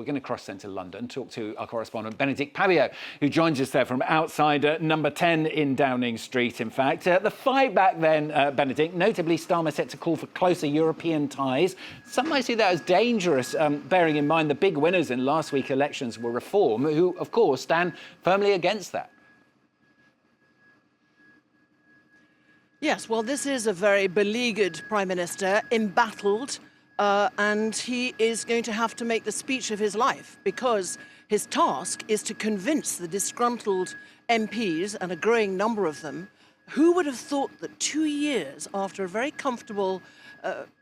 We're going to cross into London, talk to our correspondent Bénédicte Paviot, who joins us there from outside number 10 in Downing Street, in fact. The fight back then, Bénédicte, notably Starmer set to call for closer European ties. Some might see that as dangerous, bearing in mind the big winners in last week's elections were Reform, who, of course, stand firmly against that. Yes, well, this is a very beleaguered Prime Minister, embattled, and he is going to have to make the speech of his life because his task is to convince the disgruntled MPs, and a growing number of them, who would have thought that 2 years after a very comfortable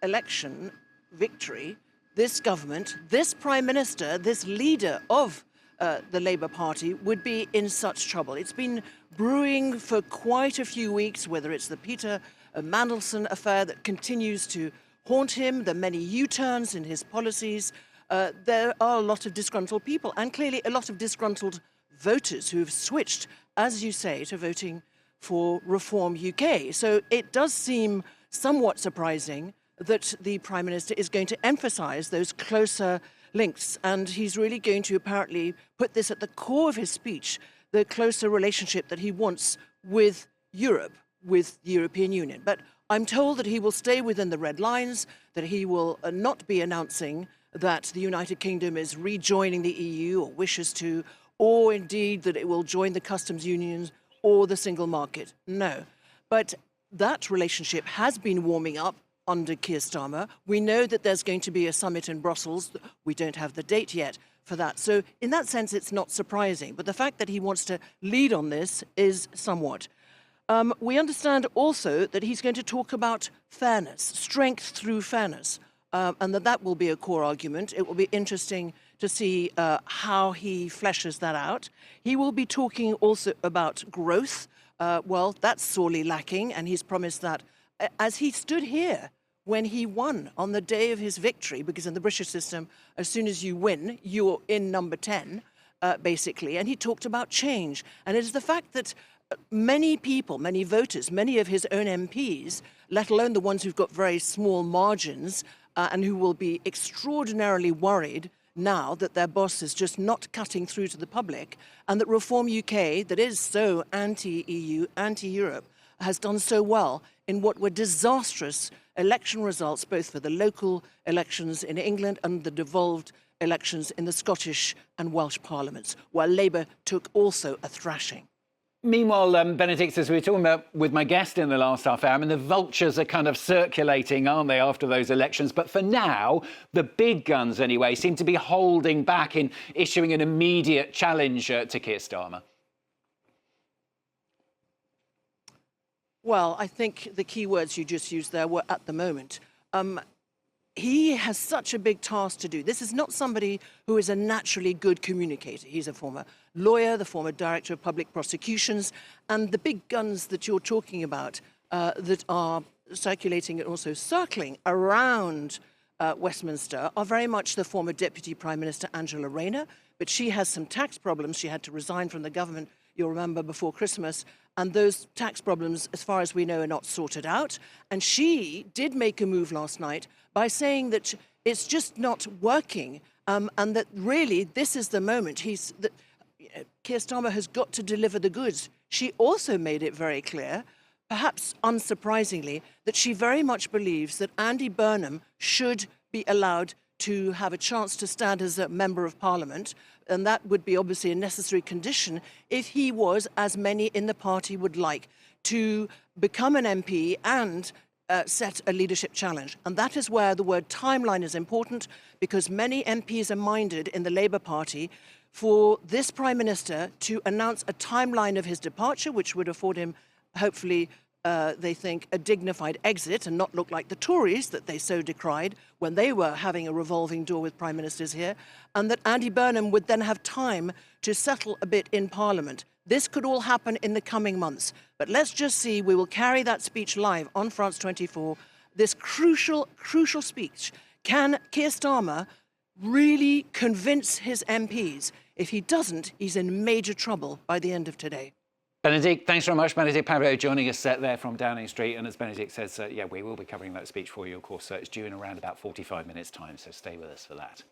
election victory, this government, this Prime Minister, this leader of the Labour Party would be in such trouble. It's been brewing for quite a few weeks, whether it's the Peter Mandelson affair that continues to haunt him, the many U-turns in his policies. There are a lot of disgruntled people and clearly a lot of disgruntled voters who have switched, as you say, to voting for Reform UK. So it does seem somewhat surprising that the Prime Minister is going to emphasise those closer links, and he's really going to apparently put this at the core of his speech, the closer relationship that he wants with Europe, with the European Union. But I'm told that he will stay within the red lines, that he will not be announcing that the United Kingdom is rejoining the EU or wishes to, or indeed that it will join the customs unions or the single market. No. But that relationship has been warming up under Keir Starmer. We know that there's going to be a summit in Brussels. We don't have the date yet for that. So in that sense, it's not surprising. But the fact that he wants to lead on this is somewhat. We understand also that he's going to talk about fairness, strength through fairness, and that will be a core argument. It will be interesting to see how he fleshes that out. He will be talking also about growth. Well, that's sorely lacking, and he's promised that as he stood here when he won on the day of his victory, because in the British system, as soon as you win, you're in number 10, basically, and he talked about change. And it is the fact that many people, many voters, many of his own MPs, let alone the ones who've got very small margins and who will be extraordinarily worried now that their boss is just not cutting through to the public, and that Reform UK, that is so anti-EU, anti-Europe, has done so well in what were disastrous election results, both for the local elections in England and the devolved elections in the Scottish and Welsh parliaments, where Labour took also a thrashing. Meanwhile, Bénédicte, as we were talking about with my guest in the last half hour, I mean, the vultures are kind of circulating, aren't they, after those elections? But for now, the big guns, anyway, seem to be holding back in issuing an immediate challenge to Keir Starmer. Well, I think the key words you just used there were "at the moment." He has such a big task to do. This is not somebody who is a naturally good communicator. He's a former lawyer, the former director of public prosecutions, and the big guns that you're talking about that are circulating and also circling around Westminster are very much the former Deputy Prime Minister Angela Rayner, but she has some tax problems. She had to resign from the government, you'll remember, before Christmas, and those tax problems, as far as we know, are not sorted out. And she did make a move last night by saying that it's just not working, and that really this is the moment. Keir Starmer has got to deliver the goods. She also made it very clear, perhaps unsurprisingly, that she very much believes that Andy Burnham should be allowed to have a chance to stand as a member of Parliament, and that would be obviously a necessary condition if he was, as many in the party would like, to become an MP and set a leadership challenge. And that is where the word timeline is important, because many MPs are minded in the Labour Party for this Prime Minister to announce a timeline of his departure, which would afford him, hopefully, they think, a dignified exit and not look like the Tories that they so decried when they were having a revolving door with prime ministers here, and that Andy Burnham would then have time to settle a bit in Parliament. This could all happen in the coming months, but let's just see. We will carry that speech live on France 24, this crucial, crucial speech. Can Keir Starmer really convince his MPs? If he doesn't, he's in major trouble by the end of today. Bénédicte, thanks very much. Bénédicte Paviot joining us there from Downing Street. And as Bénédicte says, yeah, we will be covering that speech for you, of course. It's due in around about 45 minutes' time, so stay with us for that.